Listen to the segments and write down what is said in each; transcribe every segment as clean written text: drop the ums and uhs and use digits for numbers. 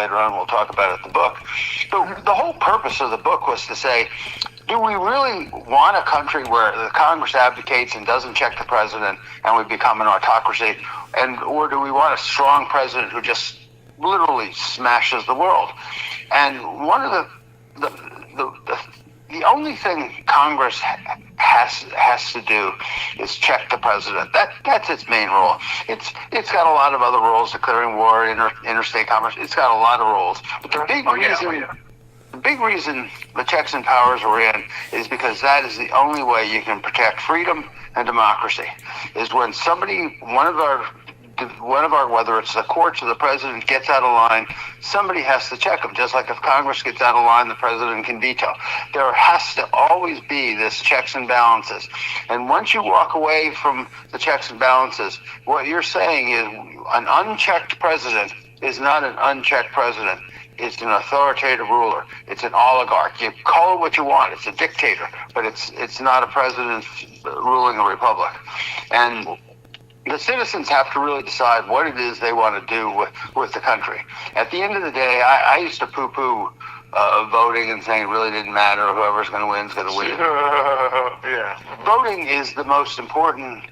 later on. We'll talk about it in the book. But the whole purpose of the book was to say, do we really want a country where the Congress abdicates and doesn't check the president and we become an autocracy? Or do we want a strong president who just literally smashes the world? And one of the only thing Congress has to do is check the president. That's its main role. It's got a lot of other roles, declaring war, interstate commerce. It's got a lot of roles. But the big reason the checks and powers are in is because that is the only way you can protect freedom and democracy. Is when one of our, whether it's the courts or the president, gets out of line, somebody has to check them. Just like if Congress gets out of line, the president can veto. There has to always be this checks and balances. And once you walk away from the checks and balances, what you're saying is an unchecked president is not an unchecked president. It's an authoritative ruler. It's an oligarch. You call it what you want. It's a dictator, but it's not a president ruling a republic. And the citizens have to really decide what it is they want to do with the country. At the end of the day, I used to poo-poo voting and saying it really didn't matter. Whoever's going to win is going to win. Yeah. Voting is the most important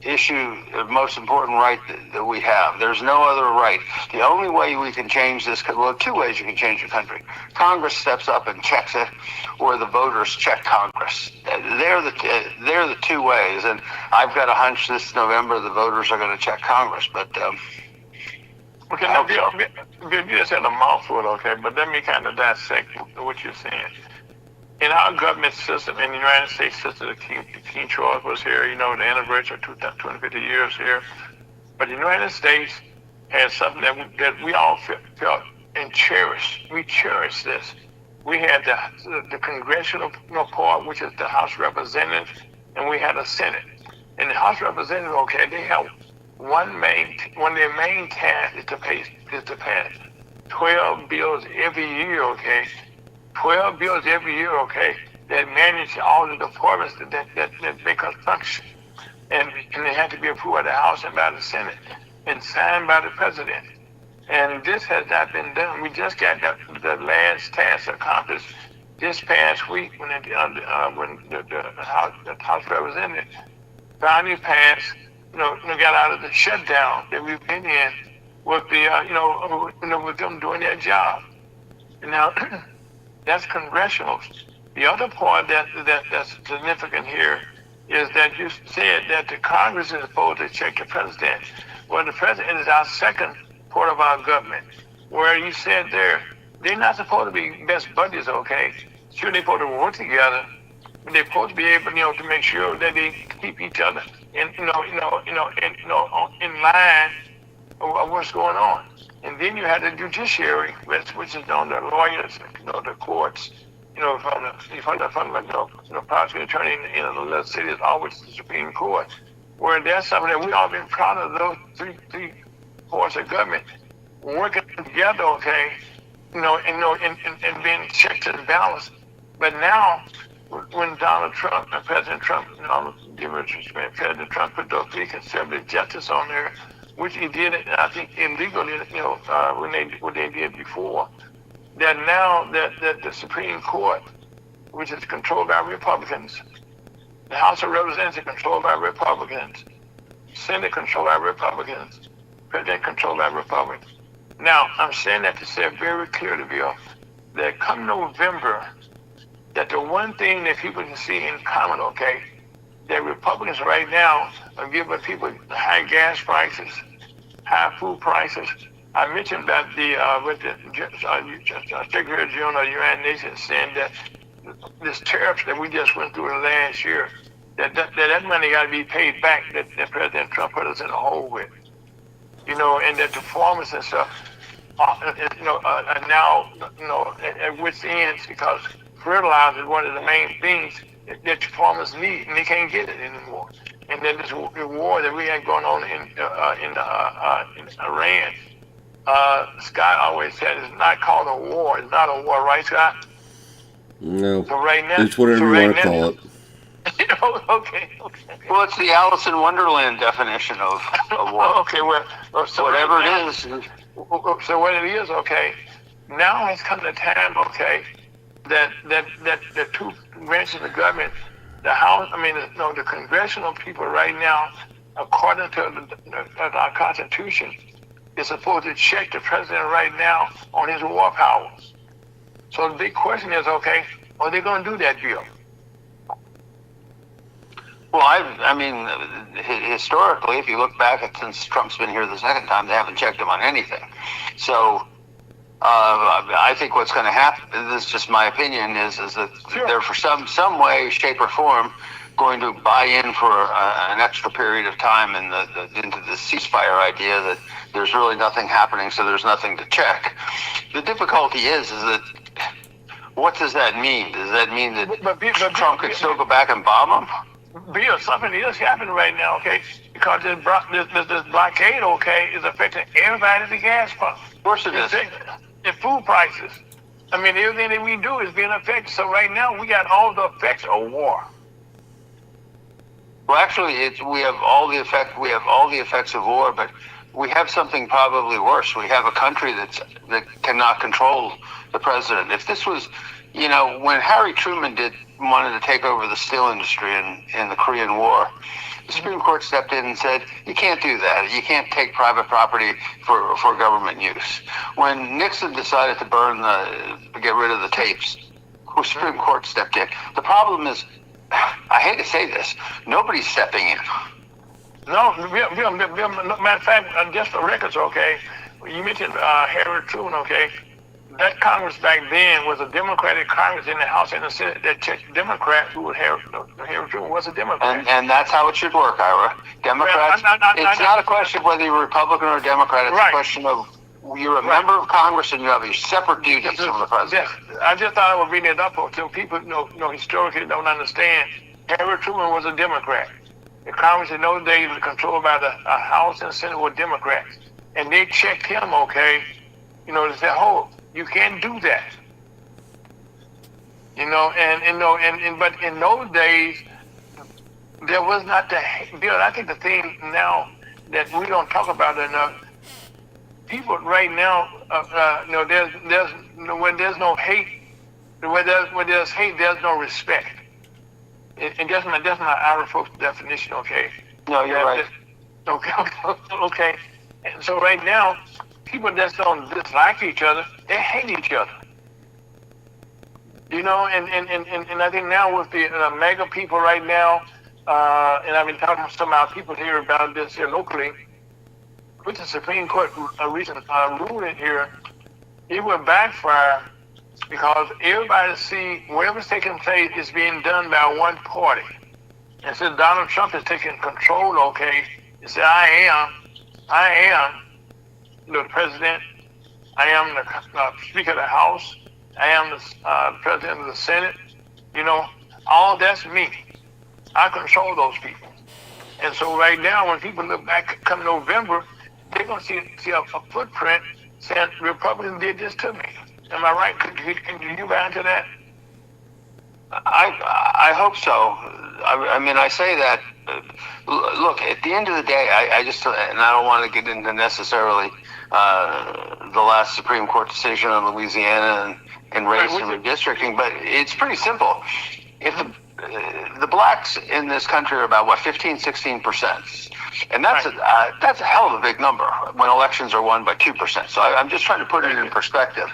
issue, the most important right that we have. There's no other right. The only way we can change this, well, two ways you can change your country. Congress steps up and checks it, or the voters check Congress. They're the two ways. And I've got a hunch this November the voters are going to check Congress. But okay, now, you just had a mouthful, okay, but let me kind of dissect what you're saying. In our government system, in the United States system, King Charles was here, the anniversary of 250 years here. But the United States had something that we all felt and cherished. We cherished this. We had the congressional part, which is the House of Representatives, and we had a Senate. And the House of Representatives, okay, they have one of their main tasks is to pass 12 bills every year, okay? 12 bills every year, okay, that manage all the departments that make us function. And they had to be approved by the House and by the Senate and signed by the President. And this has not been done. We just got the last task accomplished this past week when the House of Representatives finally passed, got out of the shutdown that we've been in with with them doing their job. And now, that's congressional. The other part that's significant here is that you said that the Congress is supposed to check the president. Well, the president is our second part of our government. Where you said they're not supposed to be best buddies, okay? Sure, they're supposed to work together, but they're supposed to be able, to make sure that they keep each other in line of what's going on. And then you had the judiciary, which is on the lawyers, the courts, from the prosecuting attorney in the cities, always the Supreme Court, where there's something that we all been proud of those three parts of government working together, okay, and being checked and balanced. But now, when Donald Trump, President Trump, President Trump put those three conservative justices on there, which he did, I think, illegally, what they did before, that now that the Supreme Court, which is controlled by Republicans, the House of Representatives is controlled by Republicans, Senate controlled by Republicans, President controlled by Republicans. Now, I'm saying that to say very clearly, Bill, that come November, that the one thing that people can see in common, okay, that Republicans right now are giving people high gas prices, high food prices. I mentioned that with the Secretary General of the United Nations saying that this tariffs that we just went through last year, that money got to be paid back that President Trump put us in a hole with, and that the farmers and stuff, are now, at which ends because fertilizer is one of the main things that farmers need, and they can't get it anymore. And then this war that we had going on in Iran, Scott always said it's not called a war. It's not a war, right, Scott? No. So right now, it's whatever you want to call it. Okay. Well, it's the Alice in Wonderland definition of war. Okay, well, so whatever it is, So what it is, okay, now has come the time, okay, that the two branches of the government, the House, the congressional people right now, according to our Constitution, is supposed to check the president right now on his war powers. So the big question is, okay, are they going to do that, Bill? Well, I mean, historically, if you look back at since Trump's been here the second time, they haven't checked him on anything. So I think what's going to happen, this is just my opinion, is that they're for some way, shape, or form going to buy in for an extra period of time into the ceasefire idea that there's really nothing happening, so there's nothing to check. The difficulty is that what does that mean? Does that mean that Trump could still go back and bomb them? Bill, something is happening right now, okay? Because this blockade, okay, is affecting everybody at the gas pump. Of course it is. The food prices. Everything that we do is being affected. So right now, we got all the effects of war. Well, actually, we have all the effects of war, but we have something probably worse. We have a country that cannot control the president. If this was, when Harry Truman wanted to take over the steel industry in the Korean War, the Supreme Court stepped in and said, you can't do that. You can't take private property for government use. When Nixon decided to get rid of the tapes, the Supreme Court stepped in. The problem is, I hate to say this, nobody's stepping in. No, matter of fact, just for records, okay, you mentioned Harry Truman, okay, that Congress back then was a Democratic Congress in the House and the Senate that checked Democrats who Harry Truman was a Democrat. And that's how it should work, Ira. Democrats, it's not a question of whether you're Republican or Democrat, it's a question of you're a member of Congress and you have your separate duties from the president. I just thought I would bring it up so people historically don't understand. Harry Truman was a Democrat. The Congress in those days was controlled by the House and Senate were Democrats. And they checked him, okay, to say, oh, you can't do that. But in those days, there was not the Bill. I think the thing now that we don't talk about enough, people right now, when there's no hate, when there's hate, there's no respect. And that's my Irish folks definition, okay? No, you're right. Okay. And so right now, people that don't dislike each other, they hate each other. And I think now with the mega people right now, and I've been talking to some of our people here about this here locally, with the Supreme Court recent ruling here, it will backfire because everybody see whatever's taking place is being done by one party. And since Donald Trump is taking control, okay, he said, I am the president, I am the Speaker of the House, I am the President of the Senate, all that's me. I control those people. And so right now, when people look back come November, they're going to see a footprint saying Republicans did this to me. Am I right? Can you buy into that? I hope so. I say that. Look, at the end of the day, I don't want to get into necessarily the last Supreme Court decision on Louisiana and race and redistricting, but it's pretty simple. If the blacks in this country are about 15-16%, and that's a hell of a big number when elections are won by 2%. So I'm just trying to put it in perspective.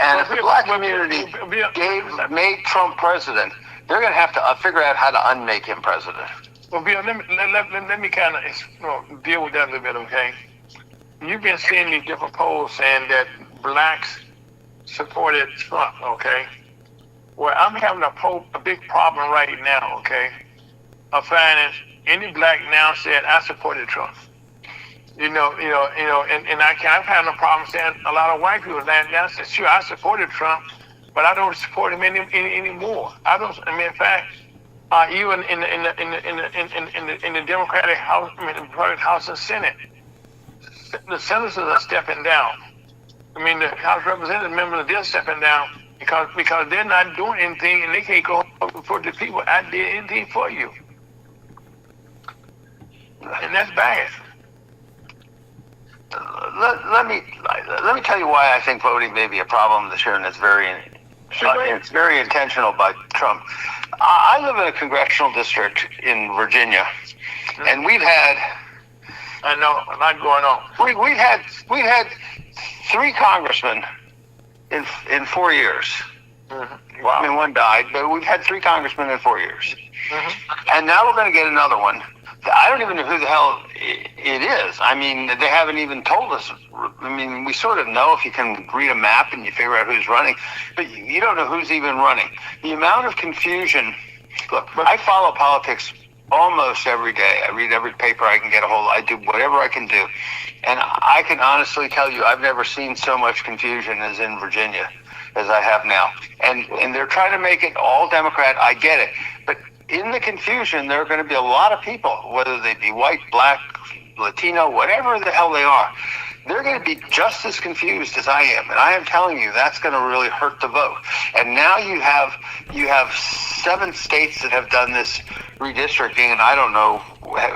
And if the black community made Trump president, they're going to have to figure out how to unmake him president. Well, Bill, let me kind of deal with that a little bit, okay? You've been seeing these different polls saying that blacks supported Trump, okay? Well, I'm having a big problem right now, okay, of finding any black now said I supported Trump. And I'm having a problem saying a lot of white people now say, sure, I supported Trump, but I don't support him anymore. In fact, even in the Democratic House, the Democratic House and Senate, the senators are stepping down. The House Representative members are stepping down because they're not doing anything and they can't go for the people. I did anything for you, and that's bad. let me tell you why I think voting may be a problem this year, and it's very intentional by Trump. I live in a congressional district in Virginia, and we've had. I know a lot going on. We've had 3 congressmen in 4 years. Mm-hmm. Wow. I mean, one died, but we've had 3 congressmen in 4 years, Mm-hmm. and now we're going to get another one. I don't even know who the hell it is. I mean, they haven't even told us. I mean, we sort of know if you can read a map and you figure out who's running, but you don't know who's even running. The amount of confusion. Look, I follow politics almost every day. I read every paper I can get a hold of. I do whatever I can do. And I can honestly tell you, I've never seen so much confusion as in Virginia as I have now. And they're trying to make it all Democrat. I get it. But in the confusion, there are going to be a lot of people, whether they be white, black, Latino, whatever the hell they are. They're going to be just as confused as I am, and I am telling you that's going to really hurt the vote. And now you have 7 states that have done this redistricting, and I don't know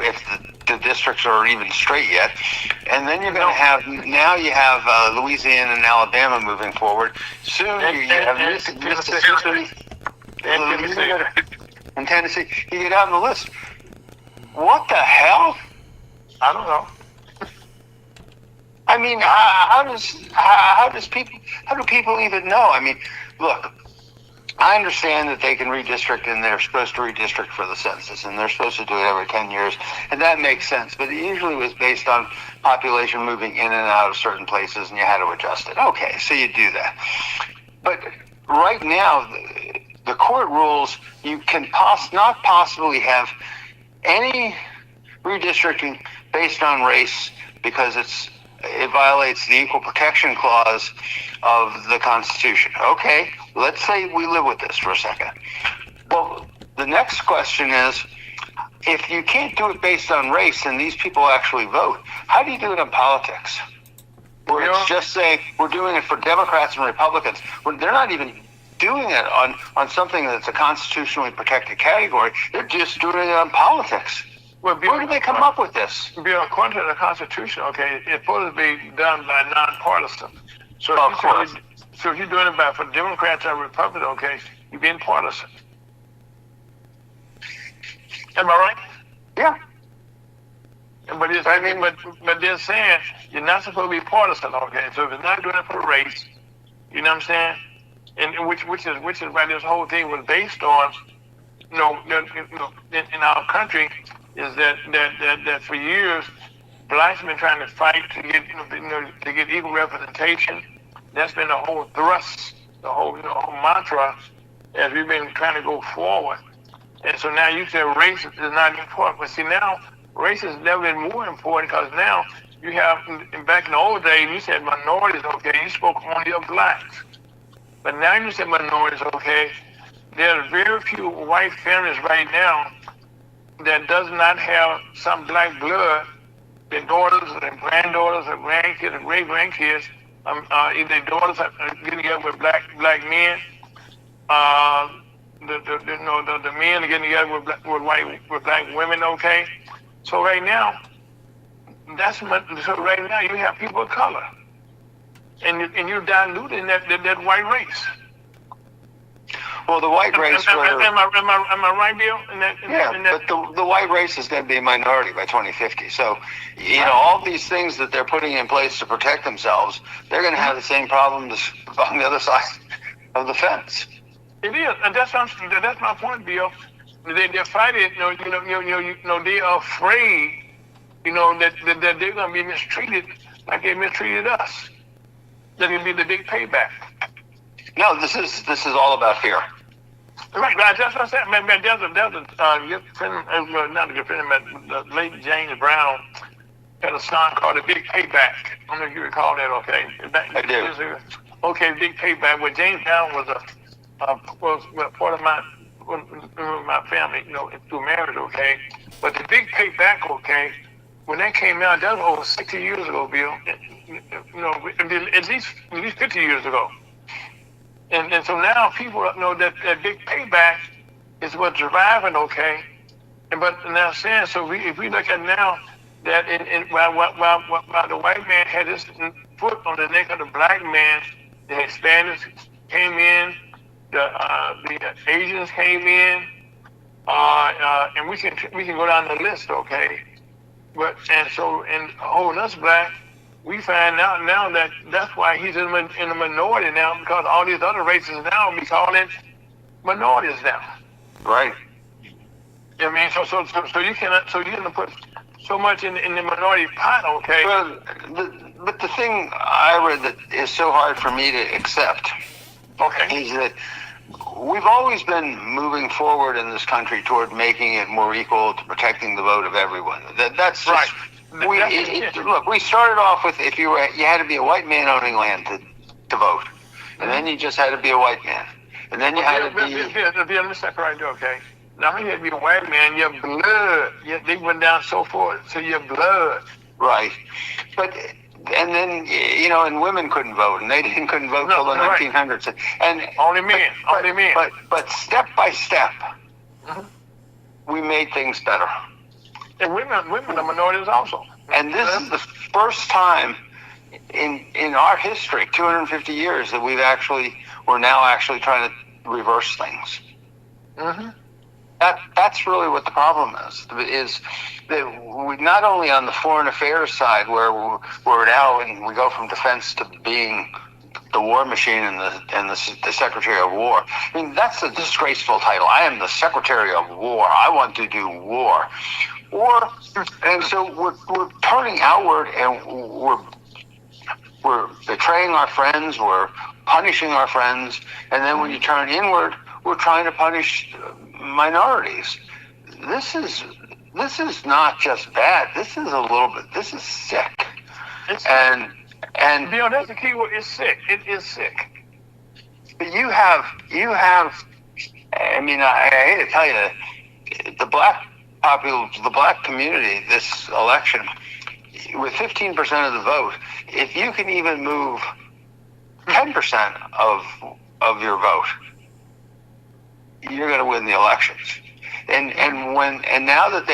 if the districts are even straight yet. And then you're going to have you have Louisiana and Alabama moving forward. Soon you have Mississippi and Tennessee. You get down the list. What the hell? I don't know. I mean, how do people even know? I mean, look, I understand that they can redistrict, and they're supposed to redistrict for the census, and they're supposed to do it every 10 years, and that makes sense. But it usually was based on population moving in and out of certain places, and you had to adjust it. Okay, so you do that. But right now, the court rules you can not possibly have any redistricting based on race because it violates the Equal Protection Clause of the Constitution. Okay, let's say we live with this for a second. Well, the next question is, if you can't do it based on race and these people actually vote, how do you do it in politics? Where it's just saying we're doing it for Democrats and Republicans. They're not even doing it on something that's a constitutionally protected category. They're just doing it on politics. Well, where do they come up with this? According to the Constitution, okay, it's supposed to be done by nonpartisan. So if you're doing it for Democrats or Republicans, okay, you're being partisan. Am I right? Yeah. But they're saying you're not supposed to be partisan, okay? So if it's not doing it for race, you know what I'm saying? And which is why this whole thing was based on, in our country, is that for years blacks have been trying to fight to get equal representation. That's been the whole thrust, the whole mantra as we've been trying to go forward. And so now you say race is not important, but see now race has never been more important because now you have back in the old days you said minorities, okay, you spoke only of blacks, but now you say minorities, okay. There's very few white families right now that does not have some black blood. Their daughters, their granddaughters, their grandkids, and great grandkids, either their daughters are getting together with black men. The men are getting together with black women. Okay, so right now, right now you have people of color, and you're diluting that white race. Well, the white race. Am I right, Bill? But the white race is going to be a minority by 2050. So, all these things that they're putting in place to protect themselves, they're going to have the same problems on the other side of the fence. It is, and that's my point, Bill. They're fighting. They are afraid. That they're going to be mistreated like they mistreated us. That it'll be the big payback. No, this is all about fear. Right, that's what I said. Man, there's a good friend, not a good friend, but the late James Brown had a song called "The Big Payback." I don't know if you recall that. Okay, I do. Okay, Big Payback. Well, James Brown was part of my family, through marriage. Okay, but the Big Payback. Okay, when that came out, that was over 60 years ago, Bill. At least 50 years ago. And so now people know that big payback is what's driving, okay? But now saying, so if we look at now, that while the white man had his foot on the neck of the black man, the Hispanics came in, the Asians came in, and we can go down the list, okay? But and so in holding us black, we find out now that that's why he's in the minority now, because all these other races now be calling minorities now. Right. You know what I mean? So you cannot put so much in the minority pot, okay? Well, but the thing I read that is so hard for me to accept, Okay. is that we've always been moving forward in this country toward making it more equal to protecting the vote of everyone. That's just, Right. Look, we started off with if you had to be a white man owning land to vote, and then you just had to be a white man, and then you had to be. Let me stop right there, okay? Now, when you had to be a white man, your blood, they went down so forth, so your blood. Right, but. And then, and women couldn't vote, and they couldn't vote till the 1900s. And only men. But step by step, we made things better. And women are minorities also. And this is the first time in our history, 250 years, that we're now actually trying to reverse things. Mm-hmm. That's really what the problem is that we not only on the foreign affairs side where we're now and we go from defense to being the war machine and the Secretary of War. I mean, that's a disgraceful title. I am the Secretary of War. I want to do war. And so we're turning outward and we're betraying our friends. We're punishing our friends. And then when you turn inward, we're trying to punish minorities. This is not just bad. This is sick. And Bill, that's the key word. It's sick. It is sick. But you have. I mean, I hate to tell you, the black community, this election, with 15% of the vote, if you can even move 10% of your vote, you're going to win the elections. And now that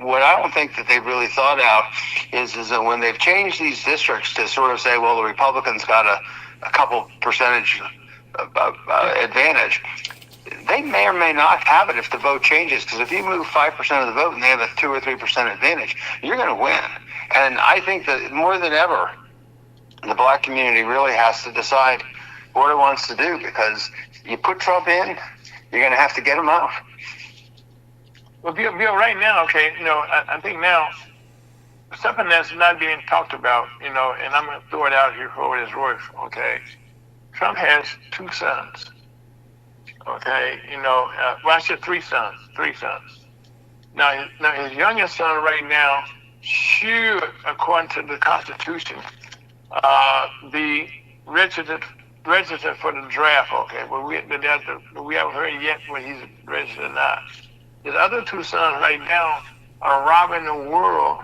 what I don't think that they've really thought out is that when they've changed these districts to sort of say, well, the Republicans got a couple percentage advantage, they may or may not have it if the vote changes. Because if you move 5% of the vote and they have a 2 or 3% advantage, you're going to win. And I think that more than ever, the black community really has to decide what it wants to do, because you put Trump in, you're going to have to get him out. Well, Bill, right now, okay, I think now something that's not being talked about, and I'm going to throw it out here for what it's worth, okay? Trump has 2 sons, okay? Well, I said 3 sons. Now his youngest son right now should, according to the Constitution, be registered for the draft, okay? But we haven't heard yet when he's registered or not. His other 2 sons right now are robbing the world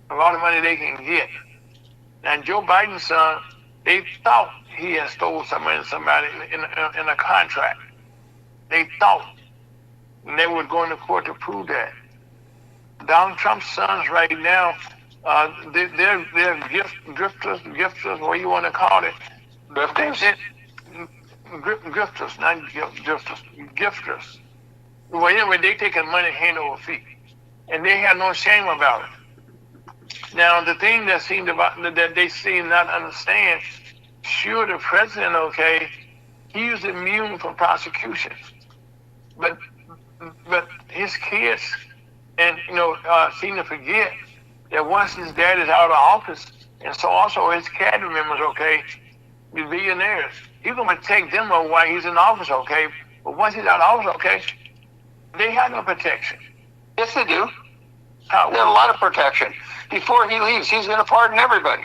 of all the money they can get. And Joe Biden's son, they thought he had stole some money from somebody in a contract. They thought, and they were going to court to prove that. Donald Trump's sons right now, they're gifters, what you want to call it. Gifters, not gifters. Well, anyway, they taking money hand over feet, and they have no shame about it. Now, the thing that they seem not understand, sure, the president, okay, he's immune from prosecution, but his kids, and seem to forget that once his dad is out of office, and so also his cabinet members, okay, the billionaires, he's gonna protect them while he's in office, okay. But once he's out of office, okay, they have no protection. Yes, they do. They have a lot of protection. Before he leaves, he's going to pardon everybody.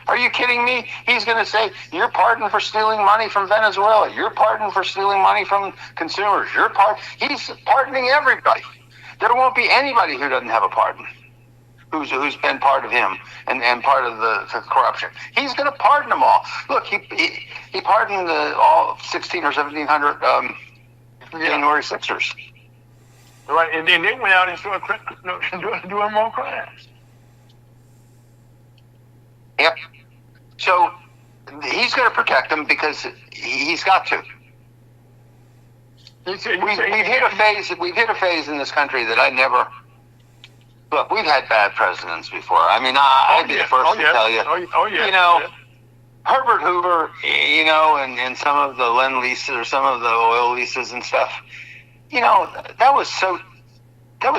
Are you kidding me? He's going to say, you're pardoned for stealing money from Venezuela. You're pardoned for stealing money from consumers. He's pardoning everybody. There won't be anybody who doesn't have a pardon, who's been part of him and part of the corruption. He's going to pardon them all. Look, he pardoned all 16 or 1,700 January 6ers. Right, and then they went out and started doing more crimes. Yep. So he's going to protect them because he's got to. We've hit a phase. We've hit a phase in this country that I never. Look, we've had bad presidents before. I mean, I'd be the first to tell you. You know, Herbert Hoover. You know, and some of the Lend leases or some of the oil leases and stuff. You know, that was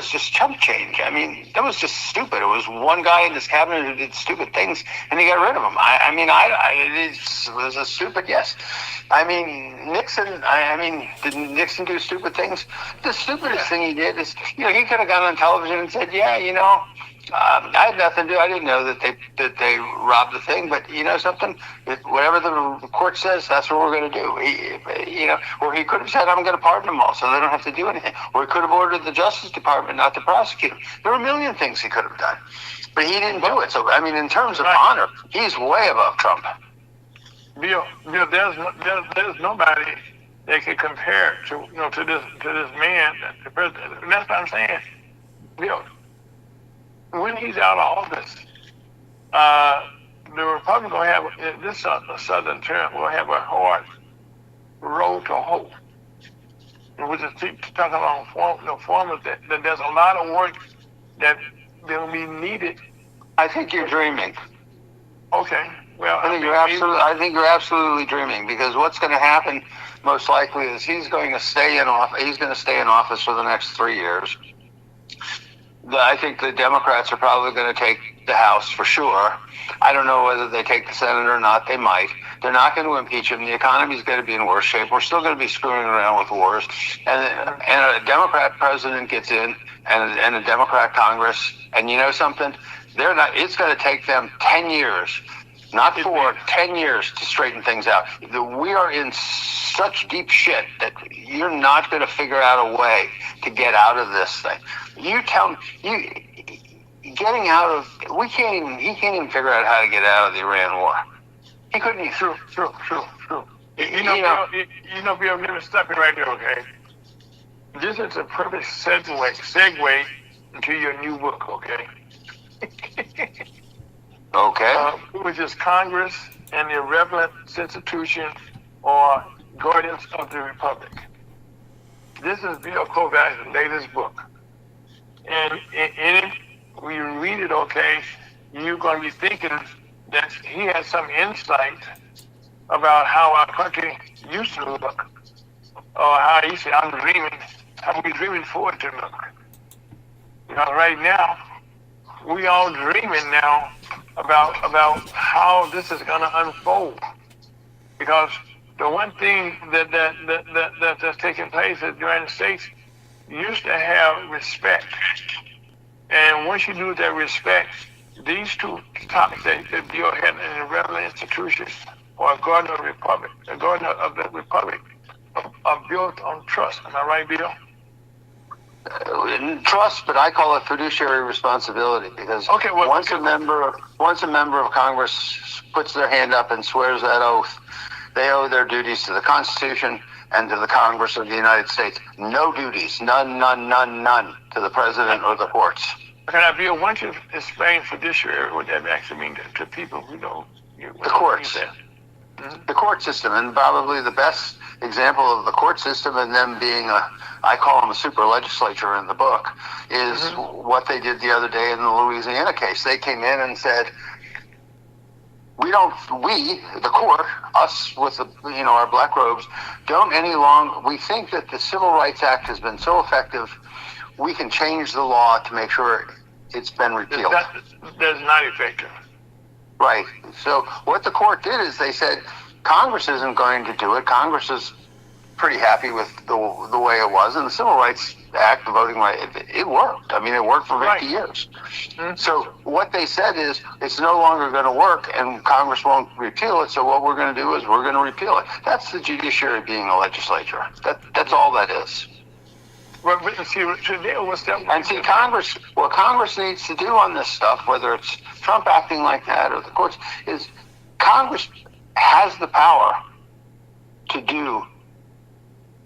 just chump change. I mean, that was just stupid. It was one guy in his cabinet who did stupid things, and he got rid of him. It was a stupid yes. I mean, Nixon. Did Nixon do stupid things? The stupidest thing he did is, he could have gone on television and said, "Yeah, I had nothing to do. I didn't know that they robbed the thing, but you know something? Whatever the court says, that's what we're going to do." Or he could have said, "I'm going to pardon them all, so they don't have to do anything." Or he could have ordered the Justice Department not to prosecute them. There were a million things he could have done, but he didn't do it. So, I mean, in terms of honor, he's way above Trump. Bill, there's nobody that can compare to this man, the president. And that's what I'm saying. Bill, when he's out of office, the Republicans will have this southern term will have a hard road to hoe. Which is talking about formers that there's a lot of work that will be needed. I think you're dreaming. Okay. Well, I think you're absolutely dreaming, because what's going to happen most likely is he's going to stay in office. He's going to stay in office for the next 3 years. I think the Democrats are probably going to take the House for sure. I don't know whether they take the Senate or not. They might. They're not going to impeach him. The economy's going to be in worse shape. We're still going to be screwing around with wars. And a Democrat president gets in, and a Democrat Congress. And you know something? They're not. It's going to take them 10 years. Not 4, 10 years to straighten things out. We are in such deep shit that you're not going to figure out a way to get out of this thing. Getting out of, he can't even figure out how to get out of the Iran war. He couldn't even. True. Bill, let me stop you right there, okay? This is a perfect segue into your new book, okay? Okay. Which is Congress and the Irrelevant Institution or Guardians of the Republic. This is Bill Kovacs' latest book. And in it, when you read it, okay, you're going to be thinking that he has some insight about how our country used to look, or how he said, how we dreaming forward to look. Because right now, we all dreaming now about how this is going to unfold. Because the one thing that's taking place is the United States used to have respect. And once you lose that respect, these two topics that Bill had in the Irrelevant Institution or a Guardian of the Republic are built on trust. Am I right, Bill? Trust, but I call it fiduciary responsibility, because once a member of Congress puts their hand up and swears that oath, they owe their duties to the Constitution and to the Congress of the United States. No duties, none to the president or the courts. Can I, Bill, why don't you explain fiduciary, what that actually means to people who know? The courts. The court system, and probably the best example of the court system and them being I call them a super legislature in the book, is what they did the other day in the Louisiana case. They came in and said, the court, us with our black robes, don't any longer, we think that the Civil Rights Act has been so effective, we can change the law to make sure it's been repealed. That's not effective. Right. So what the court did is they said, Congress isn't going to do it. Congress is pretty happy with the way it was. And the Civil Rights Act, the voting right, it worked. I mean, it worked for 50 years. So what they said is, it's no longer going to work, and Congress won't repeal it. So what we're going to do is we're going to repeal it. That's the judiciary being a legislature. That's all that is. Well, see, today was that. And see, what Congress needs to do on this stuff, whether it's Trump acting like that or the courts, is Congress has the power to do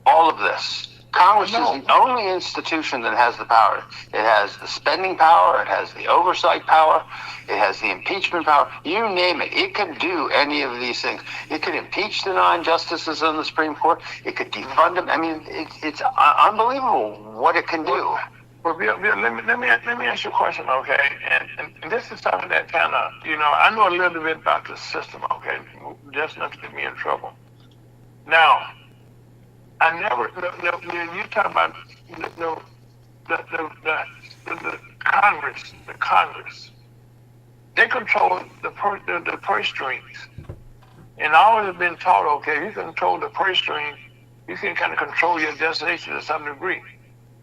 all of this. Congress is the only institution that has the power. It has the spending power. It has the oversight power. It has the impeachment power. You name it. It can do any of these things. It could impeach the 9 justices on the Supreme Court. It could defund them. I mean, it's unbelievable what it can do. Well, Bill, let me ask you a question, okay? And this is something that kind of, I know a little bit about the system, okay? Just not to get me in trouble. Now, I never, you talk about the Congress. They control the purse strings. And I always have been taught, okay, you control the purse strings, you can kind of control your destination to some degree.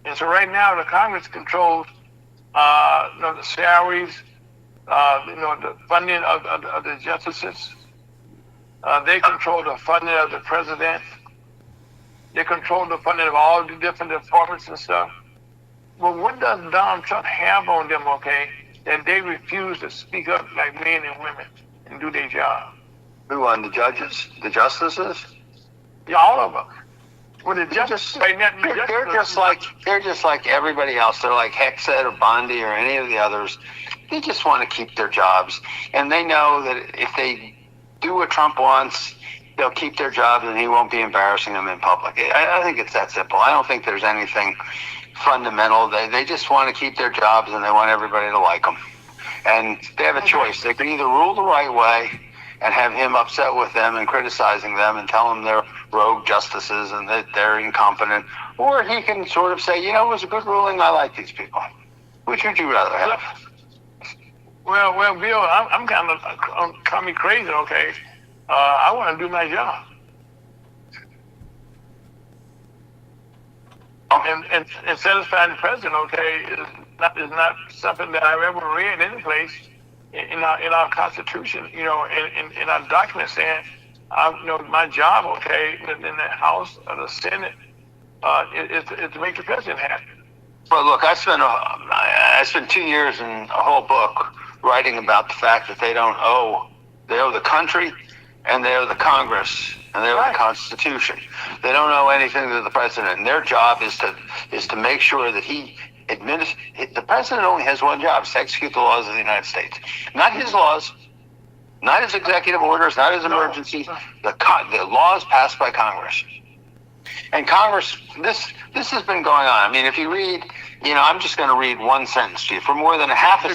And so right now, the Congress controls, the salaries, the funding of the justices. They control the funding of the president. They control the funding of all the different departments and stuff. Well, what does Donald Trump have on them, okay, that they refuse to speak up like men and women and do their job? Who on the judges, the justices? Yeah, all of them. Well, they're just like everybody else. They're like Hexed or Bondi or any of the others. They just want to keep their jobs, and they know that if they do what Trump wants, they'll keep their jobs, and he won't be embarrassing them in public. I think it's that simple. I don't think there's anything fundamental. They just want to keep their jobs, and they want everybody to like them. And they have a choice. They can either rule the right way and have him upset with them and criticizing them and tell them they're rogue justices and that they're incompetent, or he can sort of say, it was a good ruling, I like these people. Which would you rather have? Well, Bill, I'm kind of, call me crazy, okay? I want to do my job. And satisfying the president, okay, is not something that I've ever read any place in our Constitution, in our documents saying, my job, okay, in the House or the Senate, is to make the president happy. Well, look, I spent 2 years and a whole book writing about the fact that they owe the country, and they owe the Congress, and they owe the Constitution. They don't owe anything to the president, and their job is to make sure that the president only has one job: is to execute the laws of the United States. Not his laws, not his executive orders, not his emergencies. The laws passed by Congress. And Congress, this has been going on. I mean, if you read, I'm just going to read one sentence to you. For more than a half a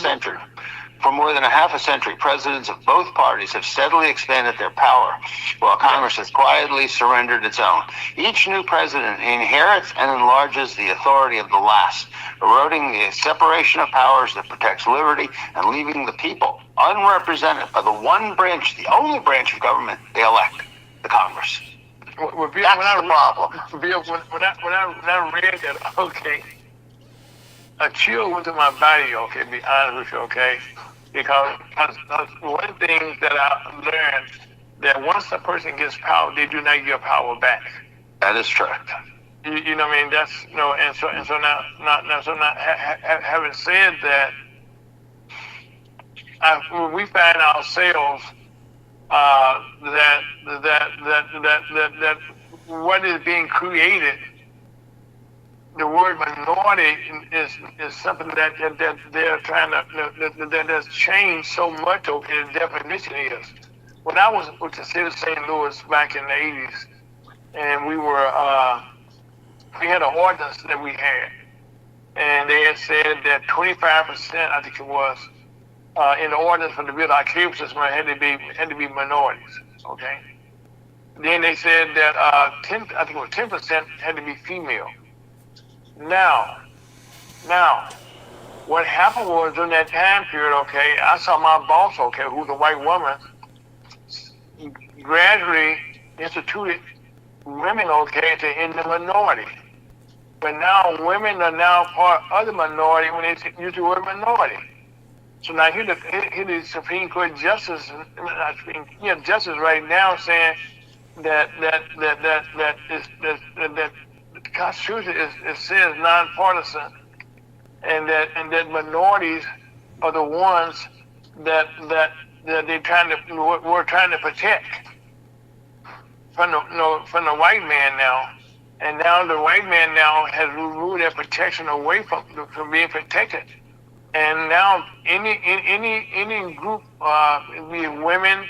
century, presidents of both parties have steadily expanded their power, while Congress has quietly surrendered its own. Each new president inherits and enlarges the authority of the last, eroding the separation of powers that protects liberty and leaving the people unrepresented by the one branch, the only branch of government they elect, the Congress. Well, Bill, that's the problem. Bill, when I read that, okay, a chill went through my body, okay, to be honest with you, okay? Because one thing that I learned, that once a person gets power, they do not get power back. That is true. You know what I mean? That's, and so now, having said that, we find ourselves that what is being created, the word minority is something that they're trying to, that has changed so much over the definition is. When I was with the city of St. Louis back in the 80s, and we had an ordinance that we had, and they had said that 25%, I think it was, in the ordinance for the build our cable system had to be minorities, okay? Then they said that 10% had to be female. Now, what happened was during that time period, okay, I saw my boss, okay, who's a white woman, gradually instituted women, okay, in the minority. But now women are now part of the minority when they use the word minority. So now here the Supreme Court justice right now saying that the Constitution says nonpartisan, and that minorities are the ones that we're trying to protect from the white man now. And now the white man now has removed that protection away from being protected. And now any group, be it women,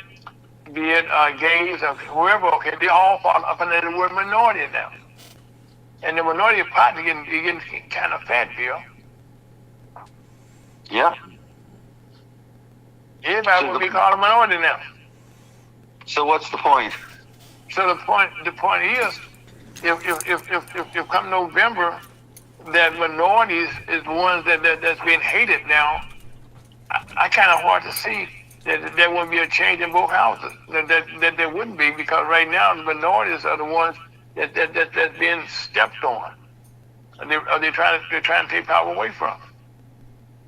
be it gays or whoever, okay, they all fall up under the word minority now. And the minority party getting kind of fat, Bill. Yeah. Everybody will be called a minority now. So what's the point? So the point is, if come November, that minorities is the ones that's being hated now, I kind of hard to see that there wouldn't be a change in both houses. That there wouldn't be, because right now the minorities are the ones that's being stepped on. They're trying to take power away from.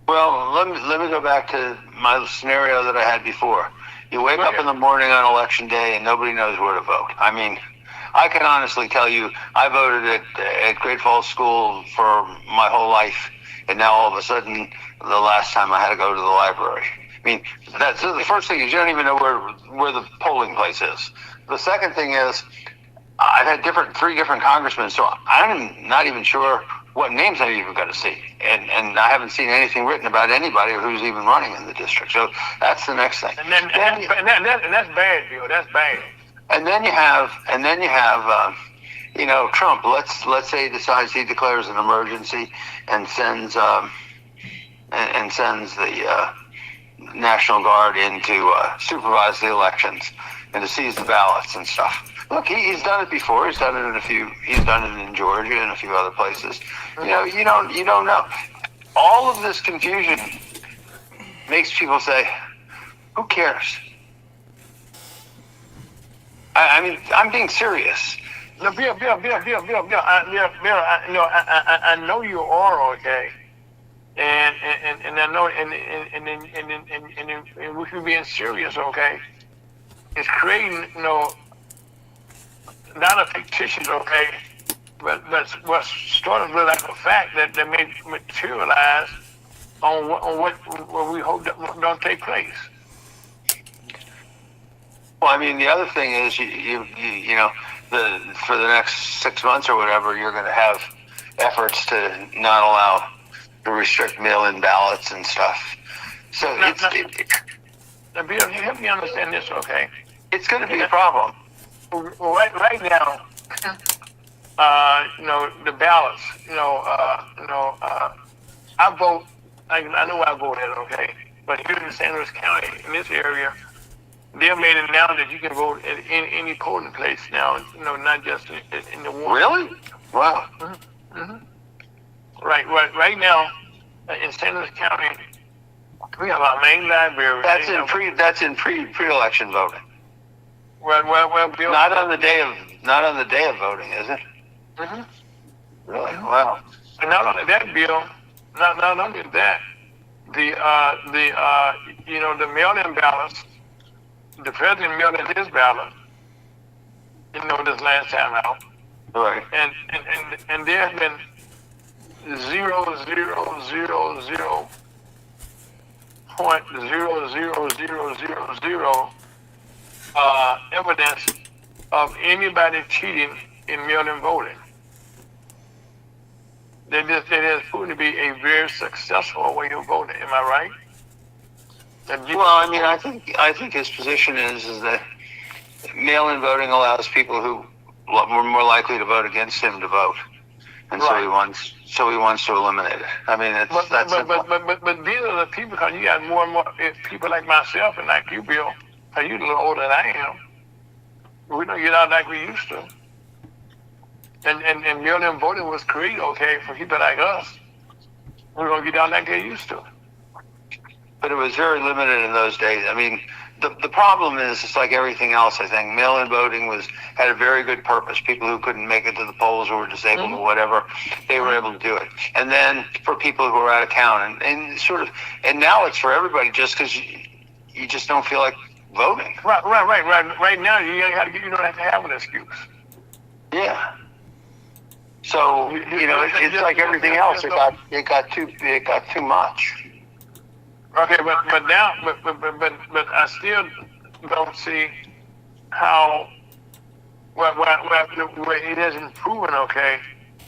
Well, let me go back to my scenario that I had before. You wake up in the morning on election day and nobody knows where to vote. I mean, I can honestly tell you, I voted at Great Falls School for my whole life, and now all of a sudden, the last time I had to go to the library. I mean, that's the first thing is you don't even know where the polling place is. The second thing is, I've had three different congressmen, so I'm not even sure what names I've even got to see, and I haven't seen anything written about anybody who's even running in the district. So that's the next thing. And that's bad, Bill. That's bad. And then you have, Trump. Let's say he decides he declares an emergency and sends the National Guard in to supervise the elections and to seize the ballots and stuff. Look, he's done it before. He's done it He's done it in Georgia and a few other places. You don't know. All of this confusion makes people say, "Who cares?" I mean, I'm being serious. No, Bill. I know you are, okay, and I know, and we should be serious, okay. It's creating, not a fictitious, okay, but what's sort of like a fact that may materialize on what we hope that don't take place. Well, I mean, the other thing is, for the next 6 months or whatever, you're going to have efforts to not restrict mail-in ballots and stuff. So Bill, you help me understand this, okay? It's going to be a problem. Right now, the ballots, I vote. I know I voted, okay, but here in St. Louis County, in this area, they've made it now that you can vote at any polling place now, not just in the one. Really? Wow. Mm-hmm. Mm-hmm. Right now, in St. Louis County, we have our main library. That's in pre-election voting. Well, Bill. Not on the day of voting, is it? Mm-hmm. Really? Wow. And not only that, Bill. Not only that, the mail-in ballots. The president mailed in his ballot, this last time out. Right. And there have been 0.00000 evidence of anybody cheating in mail-in voting. It has proven to be a very successful way of voting. Am I right? Well, I mean, I think his position is that mail-in voting allows people who were more likely to vote against him to vote, and right. so he wants to eliminate it. I mean, that's but these are the people, because you got more and more people like myself and like you, Bill. Because you're a little older than I am. We don't get out like we used to. And mail-in voting was created, okay, for people like us. We don't get out like they used to. But it was very limited in those days. I mean, the problem is, it's like everything else, I think. Mail-in voting had a very good purpose. People who couldn't make it to the polls or were disabled or whatever, they were able to do it. And then for people who were out of town, and now it's for everybody, just because you just don't feel like voting. Right. Right now, you don't have to have an excuse. Yeah. So it's like everything else. It got too much. Okay, but now, but I still don't see how. Well, where it hasn't proven, okay,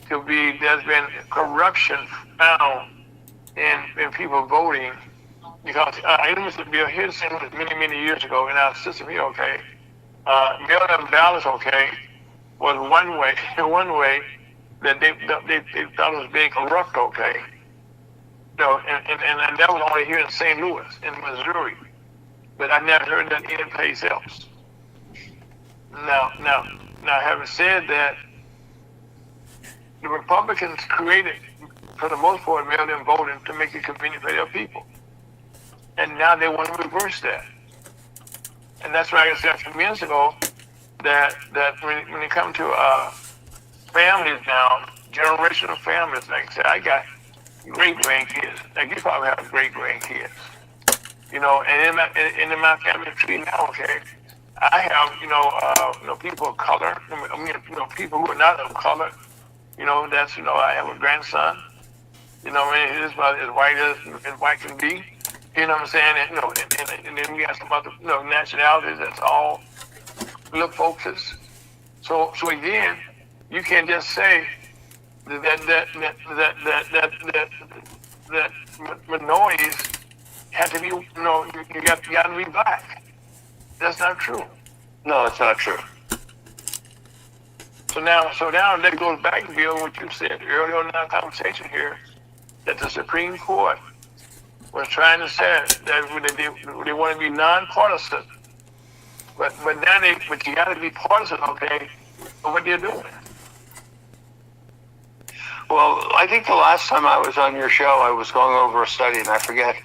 to be, there's been corruption found in people voting. Because I used to be here many years ago in our system here, okay, mail-in ballots, okay, was one way, one way that they thought it was being corrupt, okay. No, and that was only here in St. Louis, in Missouri. But I never heard that anyplace else. Now, having said that, the Republicans created, for the most part, mail-in voting to make it convenient for their people. And now they want to reverse that. And that's why I said a few minutes ago that when it comes to families now, generational families, like I said, I got great grandkids. Like you probably have great grandkids. You know, and in my family tree now, okay, I have, people of color. I mean, people who are not of color. You know, that's, I have a grandson. You know, he's about as white as white can be. You know what I'm saying? And then we got some other, nationalities that's all little folks. So again, you can't just say that minorities have to be, you got to be black. That's not true. No, it's not true. So now that goes back to what you said earlier in our conversation here, that the Supreme Court was trying to say that they want to be nonpartisan, but you got to be partisan, okay, for what they're doing. Well, I think the last time I was on your show, I was going over a study, and I forget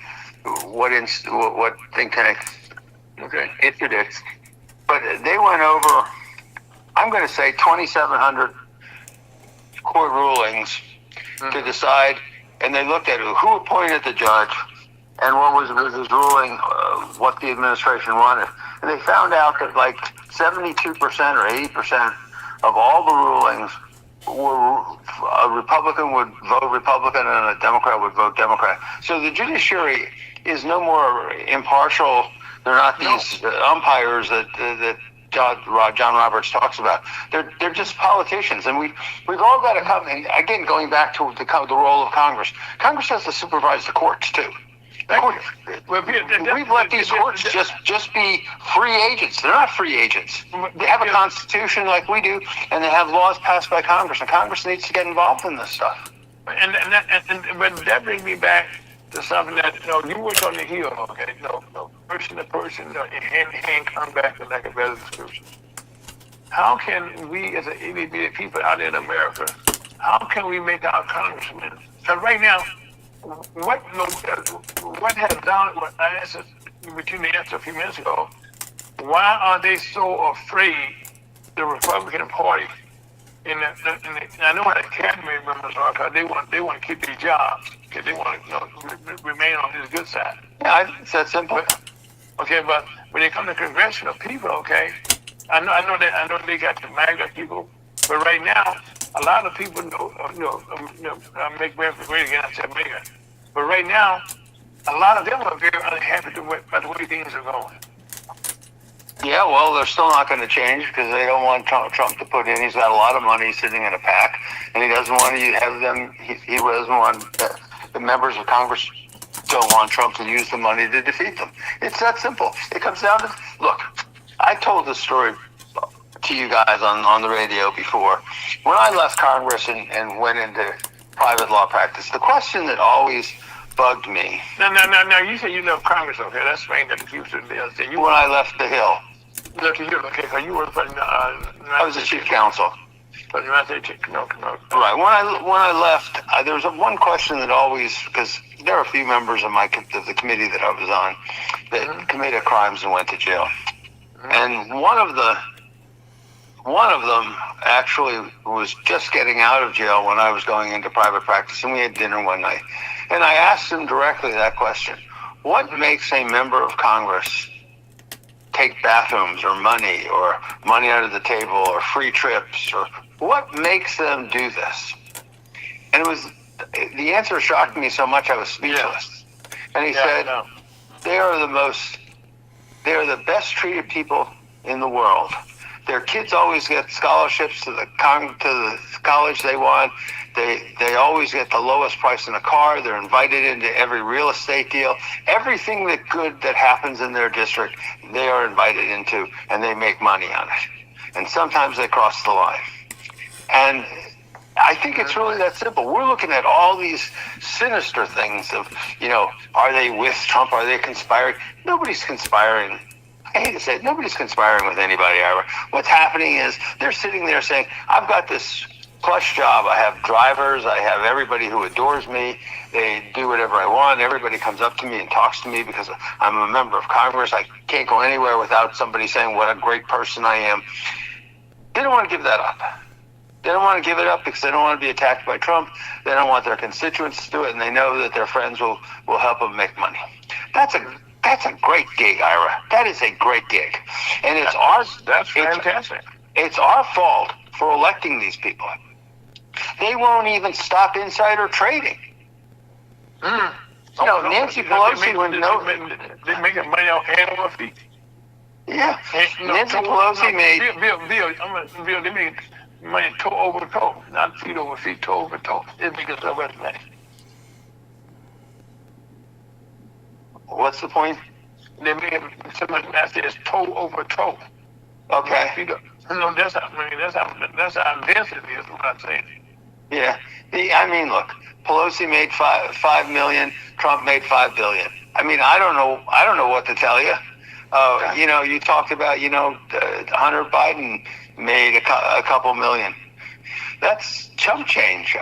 what think tank introduced, but they went over, I'm going to say 2,700 court rulings to decide, and they looked at who appointed the judge and what was his ruling, what the administration wanted. And they found out that like 72% or 80% of all the rulings were a Republican would vote Republican and a Democrat would vote Democrat. So the judiciary is no more impartial. They're not these umpires that John Roberts talks about. They're just politicians, and we've all got to come. And again, going back to the role of Congress, Congress has to supervise the courts too. We've let these courts just be free agents. They're not free agents. They have a constitution like we do, and they have laws passed by Congress, and Congress needs to get involved in this stuff. But that brings me back to something that you work on the Hill, okay? Person to person, hand to hand combat, for lack of better description. How can we, as an itty people out there in America, how can we make our congressmen? Because right now, what has done? What I asked between the answer a few minutes ago. Why are they so afraid, the Republican Party? I know how the cabinet members are, because they want to keep their jobs, because they want to remain on this good side. Yeah, I think it's that simple. Okay, but when it comes to congressional people, okay, I know they got the MAGA people, but right now a lot of people make America great again. I said MAGA, but right now a lot of them are very unhappy about the way things are going. Yeah, well, they're still not going to change because they don't want Trump to put in. He's got a lot of money sitting in a PAC, and he doesn't want to have them. He doesn't want the members of Congress don't want Trump to use the money to defeat them. It's that simple. It comes down to, look, I told this story to you guys on the radio before. When I left Congress and went into private law practice, the question that always bugged me. Now, you said you left Congress, okay? That's strange that you said that. When I left the Hill. Left the Hill, okay, so you were I was the chief counsel. But United States, no. Right. When I left, there was one question that always, because there are a few members of the committee that I was on that committed crimes and went to jail, and one of them actually was just getting out of jail when I was going into private practice, and we had dinner one night, and I asked him directly that question: what makes a member of Congress take bathrooms or money under the table or free trips, or what makes them do this? And the answer shocked me so much I was speechless. Yeah. And he said, they are the best treated people in the world. Their kids always get scholarships to the college they want. They always get the lowest price in a car. They're invited into every real estate deal. Everything that good that happens in their district, they are invited into, and they make money on it. And sometimes they cross the line. And I think it's really that simple. We're looking at all these sinister things of, are they with Trump? Are they conspiring? Nobody's conspiring. I hate to say it, nobody's conspiring with anybody, Ira. What's happening is they're sitting there saying, I've got this plush job. I have drivers. I have everybody who adores me. They do whatever I want. Everybody comes up to me and talks to me because I'm a member of Congress. I can't go anywhere without somebody saying what a great person I am. They don't want to give that up. They don't want to give it up because they don't want to be attacked by Trump. They don't want their constituents to do it, and they know that their friends will help them make money. That's a great gig, Ira. That is a great gig. And that's fantastic. It's our fault for electing these people. They won't even stop insider trading. Nancy Pelosi would know. They're making money off hand over feet. Yeah. Nancy Pelosi made... Bill, they made money toe over toe, not feet over feet, toe over toe. It's because of that money. What's the point? They made somebody that says toe over toe. Okay. No, that's how dense it is. What I'm saying. Yeah. Look. Pelosi made $5 million. Trump made $5 billion. I don't know what to tell you. You talked about, Hunter Biden made a couple million. That's chump change.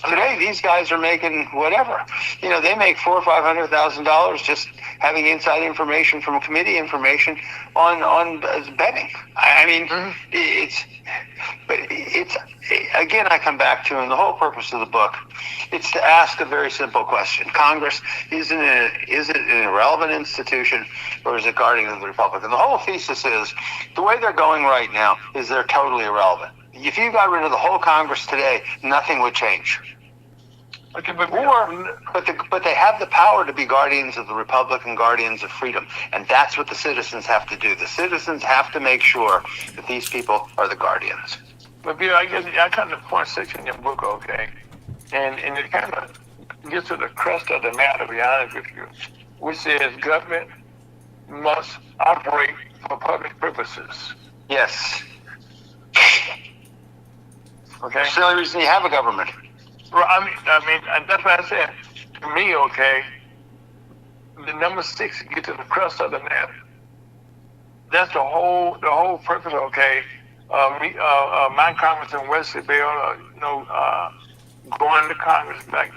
Today these guys are making whatever. They make $400,000 or $500,000 just having inside information from committee information on betting. It's again, I come back to, and the whole purpose of the book, it's to ask a very simple question. Congress, is it an irrelevant institution, or is it guardian of the Republic? And the whole thesis is, the way they're going right now is they're totally irrelevant. If you got rid of the whole Congress today, nothing would change. Okay, but they have the power to be guardians of the Republic and guardians of freedom, and that's what the citizens have to do. The citizens have to make sure that these people are the guardians. But Bill, I guess I come to point 6 in your book, okay, and it kind of gets to the crust of the matter, to be honest with you, which says government must operate for public purposes. Yes. Okay. It's the only reason you have a government. Well, that's what I said. To me, okay, the number 6 gets to the crust of the matter. That's the whole purpose, okay. My Congressman Wesley Bell, going to Congress, back,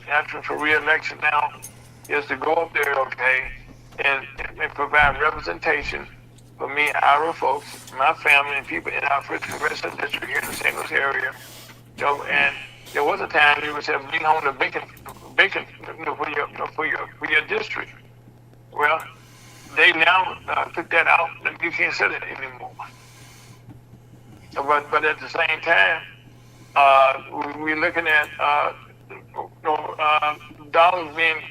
asking for re-election now, is to go up there, okay, and provide representation for me, our folks, my family, and people in our 1st Congressional District here in the St. Louis area. And there was a time you would say, bring home the bacon for your district. Well, they now took that out. You can't say that anymore. But at the same time, we're looking at dollars being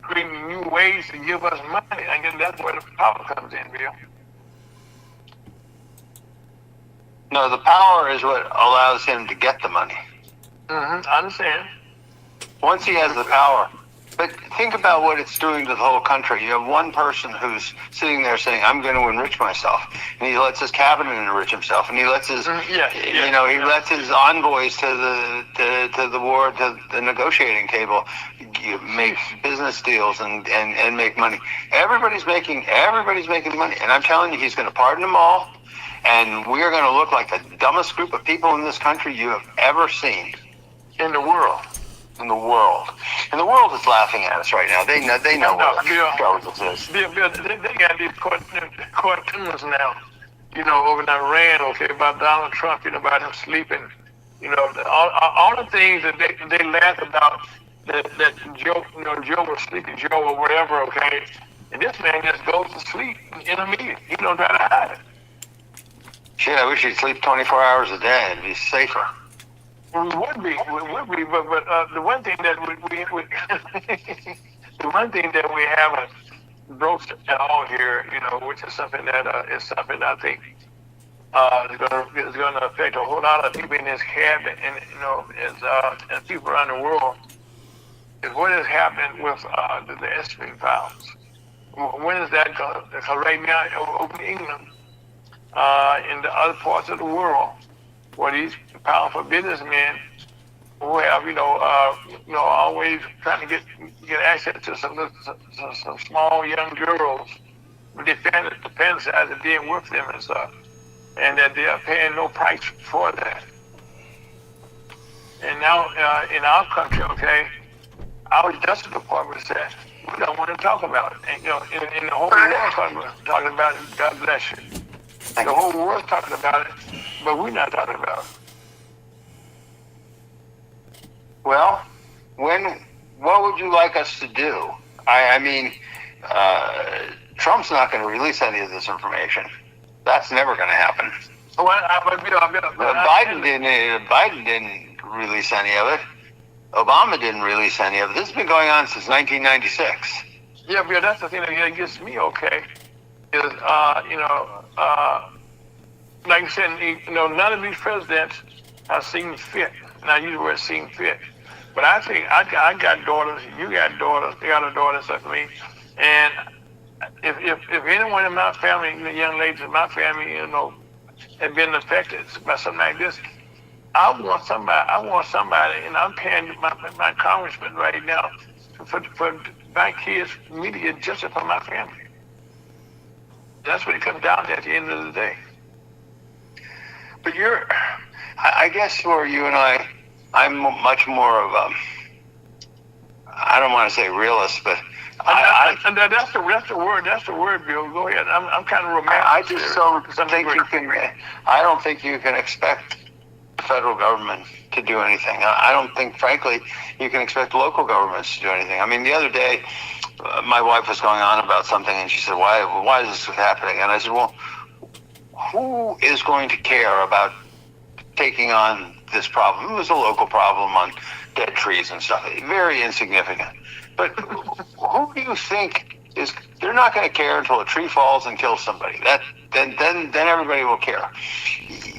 creating new ways to give us money. I guess that's where the power comes in, Bill. No, the power is what allows him to get the money. I understand. Once he has the power. But think about what it's doing to the whole country. You have one person who's sitting there saying, I'm going to enrich myself. And he lets his cabinet enrich himself. And he lets his, he lets his envoys to the war, to the negotiating table, make business deals and make money. Everybody's making money. And I'm telling you, he's going to pardon them all. And we're going to look like the dumbest group of people in this country you have ever seen. In the world. And the world is laughing at us right now. They know what intelligence is. Bill, they got these cartoons now, over in Iran, okay, about Donald Trump, about him sleeping, all the things that they laugh about that Joe, Joe was sleeping, Joe or whatever, okay, and this man just goes to sleep in a meeting. He don't try to hide it. Shit, I wish he'd sleep 24 hours a day. It'd be safer. We would be, but the one thing that we haven't broached at all here, which is something that I think It's gonna affect a whole lot of people in this cabinet, and as people around the world. Is what has happened with the Epstein files. When is that going? Because right now, over England, in the other parts of the world, where these powerful businessmen who have, always trying to get access to some small young girls, they fantasize of being with them and stuff, and that they are paying no price for that. And now in our country, okay, our Justice Department said we don't want to talk about it. And, in the whole world talking about it. God bless you. The whole world's talking about it, but we're not talking about it. Well, what would you like us to do? I mean, Trump's not going to release any of this information. That's never going to happen. Biden didn't release any of it. Obama didn't release any of it. This has been going on since 1996. Yeah, but that's the thing that gets me, okay, is, like I said, none of these presidents have seen fit. And I use the word seen fit. But I think I got daughters, you got daughters, they got a daughter, stuff for me. And if anyone in my family, the young ladies in my family, have been affected by something like this, I want somebody, and I'm paying my congressman right now for my kids, me to get justice for my family. That's what it comes down to at the end of the day. But I guess for you and I'm much more of a, I don't want to say realist, but that's the word. That's the word, Bill. Go ahead. I'm kind of romantic. I just don't think you can. I don't think you can expect the federal government to do anything. I don't think, frankly, you can expect local governments to do anything. I mean, the other day, my wife was going on about something, and she said, "Why is this happening?" And I said, "Well, who is going to care about taking on this problem? It was a local problem on dead trees and stuff. Very insignificant. But who do you think is? They're not going to care until a tree falls and kills somebody. Then everybody will care.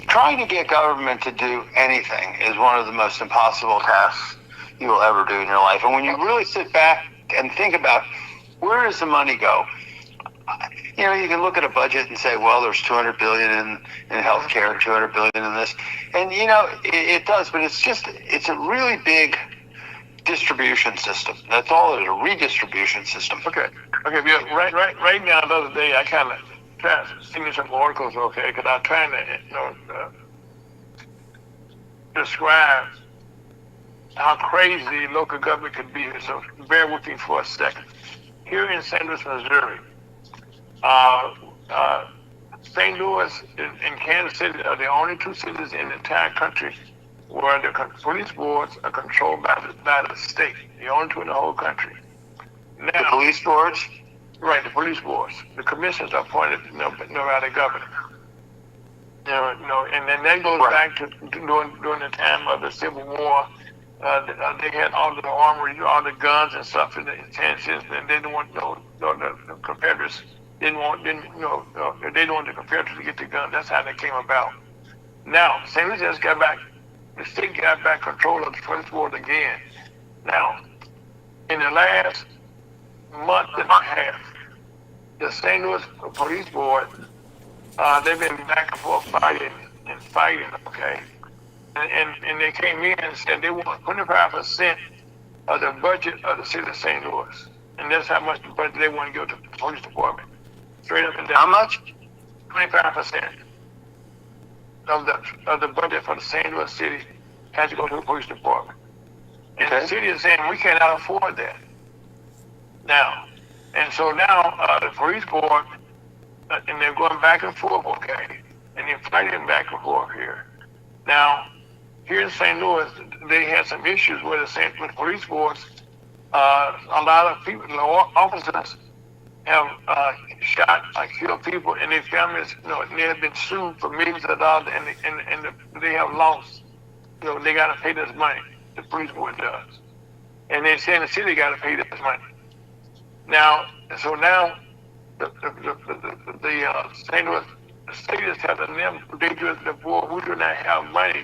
Trying to get government to do anything is one of the most impossible tasks you will ever do in your life. And when you really sit back and think about where does the money go? You can look at a budget and say, well, there's $200 billion in healthcare, $200 billion in this, and it does, but it's a really big distribution system. That's all it is, a redistribution system. Okay. Yeah, right now, the other day, I kind of tried to see me some articles, okay, because I'm trying to, describe how crazy local government could be. So bear with me for a second. Here in St. Louis, Missouri, St. Louis and Kansas City are the only two cities in the entire country where the police boards are controlled by the state. The only two in the whole country. Now, the police boards? Right, the police boards. The commissioners are appointed by the governor. And then that goes back to during the time of the Civil War. They had all the armory, all the guns and stuff in the intentions, and they didn't want the Confederates they didn't want the Confederates to get the gun. That's how that came about. Now, St. Louis just got back. The state got back control of the police board again. Now, in the last month and a half, the St. Louis Police Board, they've been back and forth fighting, okay? And they came in and said they want 25% of the budget of the city of St. Louis. And that's how much the budget they want to give to the police department. Straight up and down. How much? 25% of the budget for the St. Louis city has to go to the police department. And the city is saying we cannot afford that. Now, and so now the police board, and they're going back and forth, okay? And they're fighting back and forth here. Now, here in St. Louis, they had some issues with the police boards. A lot of people, officers, have shot, killed people, and their families, they have been sued for millions of dollars, and they have lost. They got to pay this money. The police board does, and they're saying the city got to pay this money. Now, so now the St. Louis the state is telling them they do the board, we do not have money.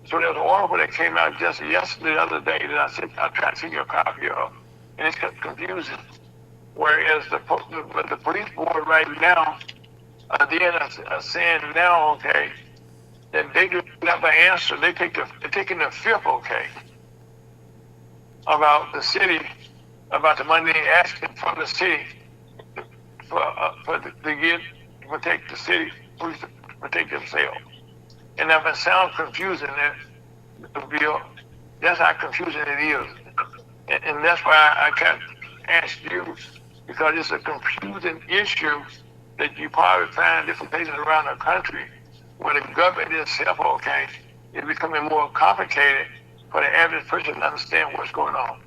So there's an article that came out just yesterday, the other day, that I tried to see your copy of, and it's confusing. Whereas the police board right now, they're saying now, okay, that they do not have an answer. They're taking the fifth, okay, about the city, about the money they asking from the city to protect the city, police to protect themselves. And if it sounds confusing, Bill, that's how confusing it is. And that's why I can't ask you, because it's a confusing issue that you probably find different places around the country where the government itself, okay, is becoming more complicated for the average person to understand what's going on.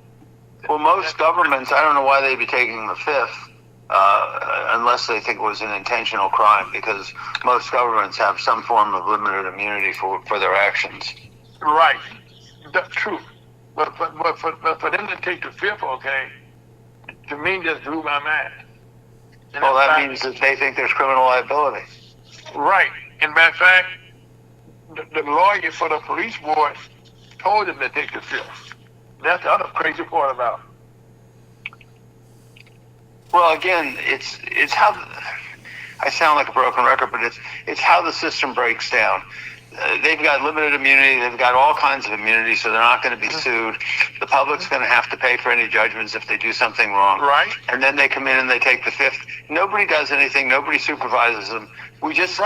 Well, most governments, I don't know why they'd be taking the fifth, unless they think it was an intentional crime, because most governments have some form of limited immunity for their actions. Right, that's true. But for them to take the fifth, okay, to me just blew my mind. And well, that means that they think there's criminal liability. Right. In matter of fact, the lawyer for the police board told them to take the fifth. That's the other crazy part about it. Well, again, it's how I sound like a broken record, but it's how the system breaks down. They've got limited immunity. They've got all kinds of immunity, so they're not going to be sued. The public's going to have to pay for any judgments if they do something wrong. Right. And then they come in and they take the fifth. Nobody does anything. Nobody supervises them. We just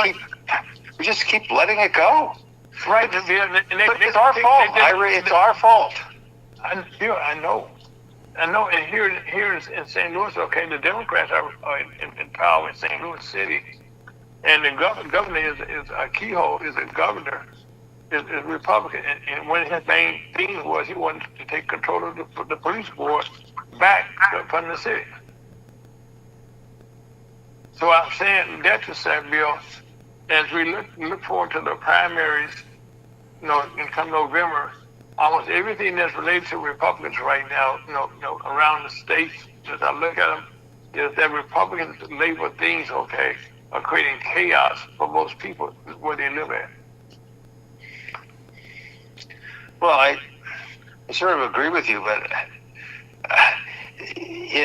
keep letting it go. Right. It's our fault. It's our fault. I know. And here in St. Louis, okay, the Democrats are in power in St. Louis City. And the governor is a keyhole, is a governor, is Republican. And one of his main things was he wanted to take control of the police board back from the city. So I'm saying that to say, Bill, as we look forward to the primaries, in come November, almost everything that's related to Republicans right now, around the states, as I look at them, is that Republicans label things, okay, are creating chaos for most people where they live at. Well, I sort of agree with you, but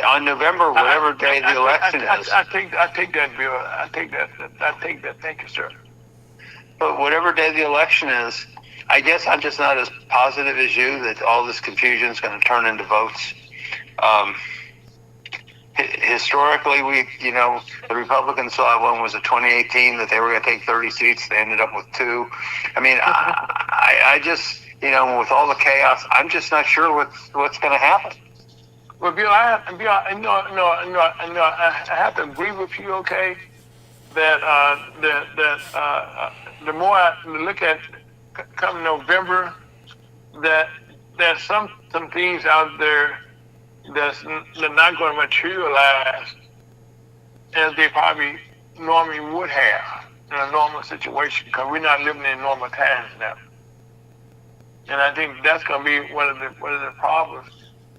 on November, whatever day the election is. I take that, Bill. I take that. Thank you, sir. But whatever day the election is, I guess I'm just not as positive as you that all this confusion is going to turn into votes. Historically, the Republicans thought one was a 2018 that they were going to take 30 seats. They ended up with 2. I mean, I just, with all the chaos, I'm just not sure what's going to happen. Well, Bill, I have to agree with you, okay, that the more I look at come November, that there's some things out there that's not going to materialize as they probably normally would have in a normal situation, because we're not living in normal times now. And I think that's going to be one of the problems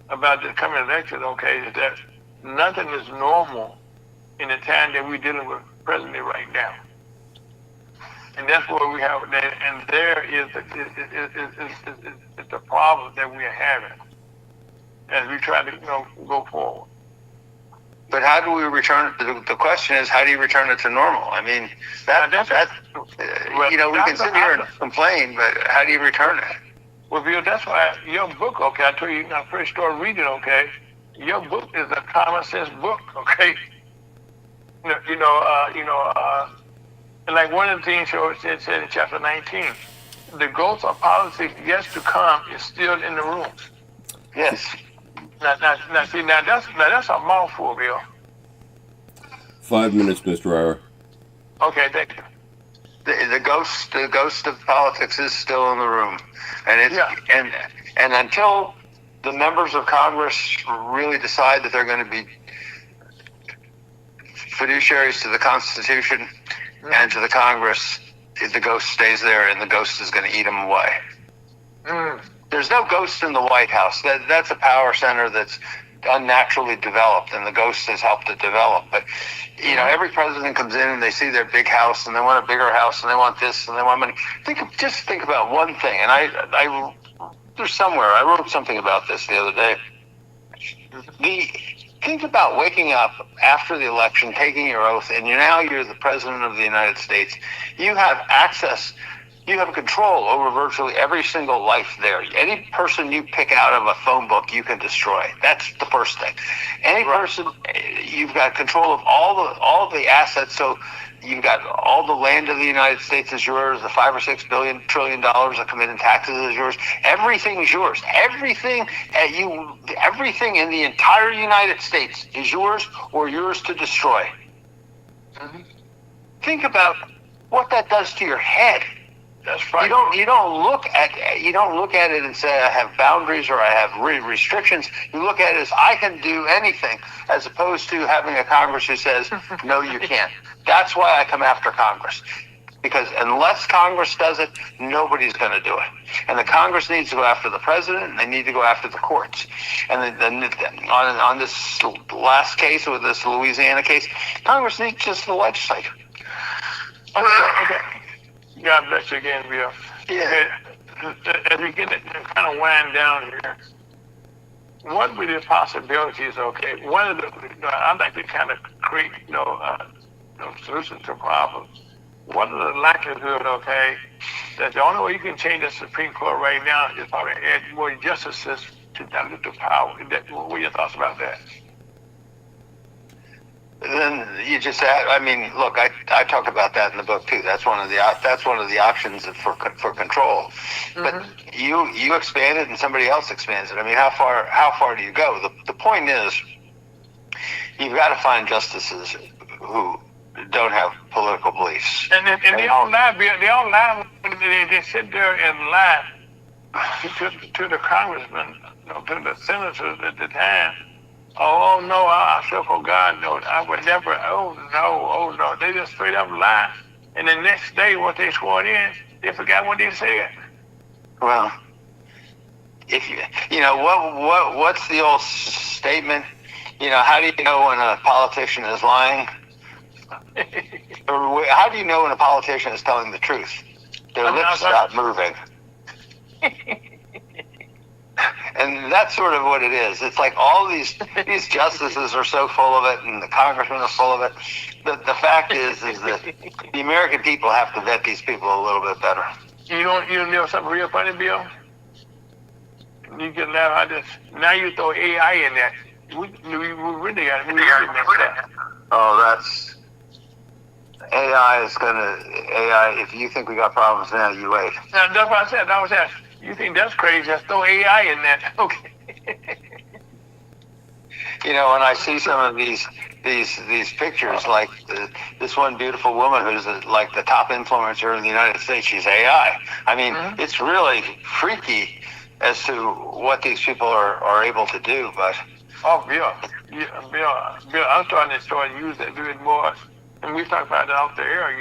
about the coming election, okay, is that nothing is normal in the time that we're dealing with presently right now. And that's what we have, and there is the problem that we are having as we try to go forward. But how do we return it? The question is, how do you return it to normal? I mean, we can sit here and complain, but how do you return it? Well, Bill, that's why your book, okay, I told you when I first started reading, okay, your book is a common sense book, okay. And like one of the things you said in chapter 19, the ghost of politics yet to come is still in the room. Yes. Now that's a mouthful, Bill. 5 minutes, Mr. Ryder. Okay, thank you. The ghost of politics is still in the room, and and until the members of Congress really decide that they're going to be fiduciaries to the Constitution and to the Congress, the ghost stays there, and the ghost is going to eat them away. There's no ghost in the White House. That's a power center that's unnaturally developed, and the ghost has helped it develop. But every president comes in and they see their big house and they want a bigger house and they want this and they want money. Just think about one thing, and I there's somewhere I wrote something about this the other day. Think about waking up after the election, taking your oath, and you're the president of the United States. You have access. You have control over virtually every single life there. Any person you pick out of a phone book, you can destroy. That's the first thing. Any person, you've got control of all the assets. So you've got all the land of the United States is yours. The $5 or $6 trillion that come in taxes is yours. Everything is yours. Everything in the entire United States is yours or yours to destroy. Mm-hmm. Think about what that does to your head. That's right. You don't look at it and say I have boundaries or I have restrictions. You look at it as I can do anything, as opposed to having a Congress who says no, you can't. That's why I come after Congress, because unless Congress does it, nobody's going to do it. And the Congress needs to go after the president, and they need to go after the courts. And then on this last case with this Louisiana case, Congress needs just the legislature. Okay. God bless you again, Bill. Yeah. As we get it kind of wind down here, what would the possibilities? Okay, one of the I'd like to kind of create solutions to problems. What are the likelihood? Okay, that the only way you can change the Supreme Court right now is probably add more justices to dilute the power. What are your thoughts about that? Then you just add. I mean, look, I talk about that in the book too. That's one of the options for control. Mm-hmm. But you expand it and somebody else expands it. I mean, how far do you go? The point is, you've got to find justices who don't have political beliefs. And they all lie. They all lie. They sit there and lie to the congressmen, to the senators at the time. Oh no, I swear for God, no, I would never. Oh no. They just straight up lie. And the next day, what they sworn in, they forgot what they said. Well, if what's the old statement? How do you know when a politician is lying? Or how do you know when a politician is telling the truth? Their lips stop moving. And that's sort of what it is. It's like all these justices are so full of it, and the congressmen are full of it. The fact is that the American people have to vet these people a little bit better. You know something real funny, Bill? You can laugh at this. Now you throw AI in there. We really got to that. Oh, that's AI is AI. If you think we got problems now, you wait. That's what I said. You think that's crazy? Just throw AI in there. Okay. When I see some of these pictures, like this one beautiful woman who's like the top influencer in the United States, she's AI. I mean, It's really freaky as to what these people are able to do. But Bill, I'm starting to use that, do it more. And we talk about it out the air,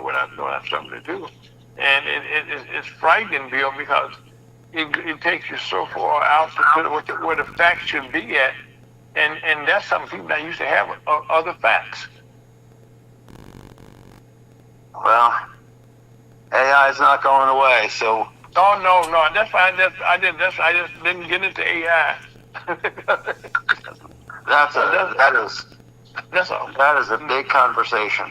when I have something to do. And it's frightening, Bill, because it takes you so far out to where the facts should be at. And that's something people that used to have other facts. Well, AI is not going away, so. Oh no, that's fine. I just didn't get into AI. That is a big conversation.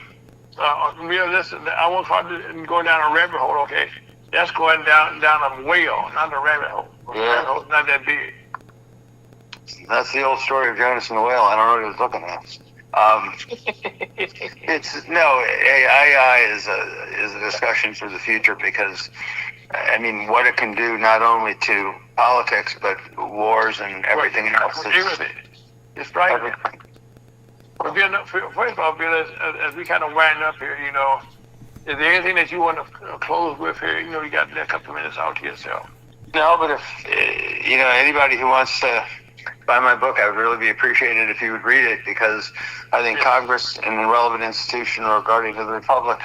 Listen, I won't try to go down a rabbit hole. Okay, that's going down a well, not a rabbit hole. Yeah. Rabbit hole's not that big. That's the old story of Jonas and the whale. I don't know what he was looking at. AI is a discussion for the future, because I mean, what it can do not only to politics but wars and everything else. It's right. Everything. But Bill, first of all, Bill, as we kind of wind up here, is there anything that you want to close with here? You got a couple of minutes out to yourself. No, but if anybody who wants to buy my book. I would really be appreciated if you would read it, because I think Congress and the relevant institution regarding to the Republic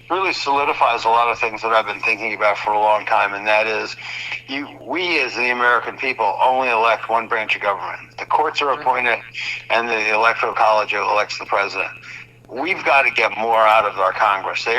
really solidifies a lot of things that I've been thinking about for a long time, and that is we as the American people only elect one branch of government. The courts are appointed, and the Electoral College elects the president. We've got to get more out of our Congress. They are